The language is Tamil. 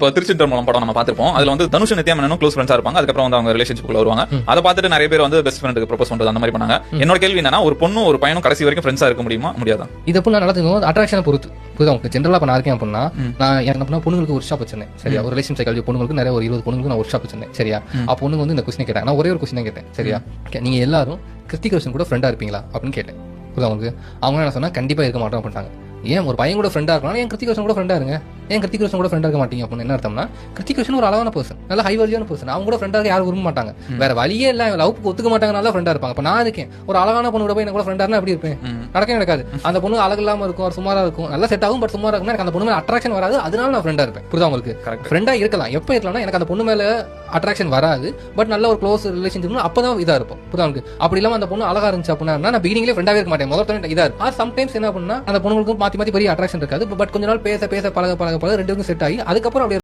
இப்போ திருச்சிற்றம்பலம் படம் நம்ம பார்த்திருப்போம். அதுல வந்து தனுஷ் நித்யா மேனனும் க்ளோஸ் ஃப்ரெண்ட்ஸா இருப்பாங்க. அதுக்கப்புறம் வந்து அவங்க ரிலேஷன்ஷிப்ல வருவாங்க. அதை பார்த்துட்டு நிறைய பேர் வந்து பெஸ்ட் ஃப்ரெண்டுக்கு ப்ரோபோஸ் பண்றது அந்த மாதிரி பண்ணாங்க. என்னோட கேள்வி என்னன்னா, ஒரு பொண்ணு ஒரு பையனும் கடைசி வரைக்கும் ஃப்ரெண்ட்ஸா இருக்க முடியுமா, முடியாதா? இது எப்படி நான் நடத்துக்கணும், அட்ராக்ஷனை பொறுத்து. புரியுதா உங்களுக்கு? ஜென்ரலா இப்போ நான் இருக்கேன் அப்படின்னா, நான் என்ன பண்ணா பொண்ணுங்களுக்கு ஒரு ஷாப் வச்சிருந்தேன். சரியா? ஒரு ரிலேஷன் சைக்காலஜி பொண்ணுங்களுக்கு நிறைய ஒரு 20 பொண்ணுங்களுக்கு நான் ஒரு ஷாப் வச்சிருந்தேன். சரியா? அப்போ பொண்ணுங்க வந்து இந்த கொஸ்டின் கேட்டேன். நான் ஒரே ஒரு கொஸ்டின் கேட்டேன். சரியா? நீங்க எல்லாரும் கிருத்திக் ரோஷன் கூட ஃப்ரெண்டா இருப்பீங்களா அப்படின்னு கேட்டேன். புரியுதா உங்களுக்கு? அவங்க என்ன சொன்னா, கண்டிப்பா இருக்க மாட்டோம் அப்படின்ட்டாங்க. ஏன் ஒரு பையன் கூட ஃப்ரெண்டா இருக்கலாம், ஏன் கிருத்திக் ரோஷன் கூட ஃப்ரெண்டா இருங்க, ஏன் கிருத்திக் ரோஷன் கூட ஃப்ரெண்டா இருக்க மாட்டீங்க அப்படின்னு என்ன அர்த்தம்னா, கிருத்திக் ரோஷன் ஒரு அழகான பர்சன், நல்ல ஹை வேல்யூவான பர்சன், அவங்க கூட ஃப்ரெண்டா இருக்க யாரும் விரும்ப மாட்டாங்க. வேற வழியே இல்ல, லவ்க்கு ஒத்துக்க மாட்டாங்க, நல்லா ஃப்ரெண்டா இருப்பாங்க. இப்ப நான் இருக்கேன், ஒரு அழகான பொண்ணு கூட போய் என்ன கூட ஃப்ரெண்டா இருந்தா எப்படி இருப்பேன்? நடக்கவே நடக்காது. அந்த பொண்ணு அழகு இல்லாம இருக்கும், ஒரு சுமாரா இருக்கும், நல்லா செட் ஆகும், பட் சுமாரா இருக்கும், எனக்கு அந்த பொண்ணு மேல அட்ராக்ஷன் வராது, அதனால நான் ஃப்ரெண்டா இருப்பேன். புரியுதா உங்களுக்கு? ஃப்ரெண்டா இருக்கலாம், எப்ப இருக்கலாம்னா எனக்கு அந்த பொண்ணு மேல அட்ராக்ஷன் வராது, பட் நல்ல ஒரு க்ளோஸ் ரிலேஷன்ஷிப் அப்பதான் இதா இருக்கும். புரியுதா உங்களுக்கு? அப்படி இல்லாம அந்த பொண்ணு அழகா இருந்துச்சு அப்படின்னா நான் பிகினிங்லேயே ஃப்ரெண்டாவே இருக்க மாட்டேன், முதல்ல இதா இருக்கும். சம்டைம்ஸ் என்ன பண்ணா அந்த பொண்ணுங்களுக்கு மாத்தி மாத்தி பெரிய அட்ராக்ஷன் இருக்காது, பட் கொஞ்ச நாள் பேச பேச பழக பழக பழக ரெண்டு பேரும் செட் ஆகி அதுக்கப்புறம் அப்படியே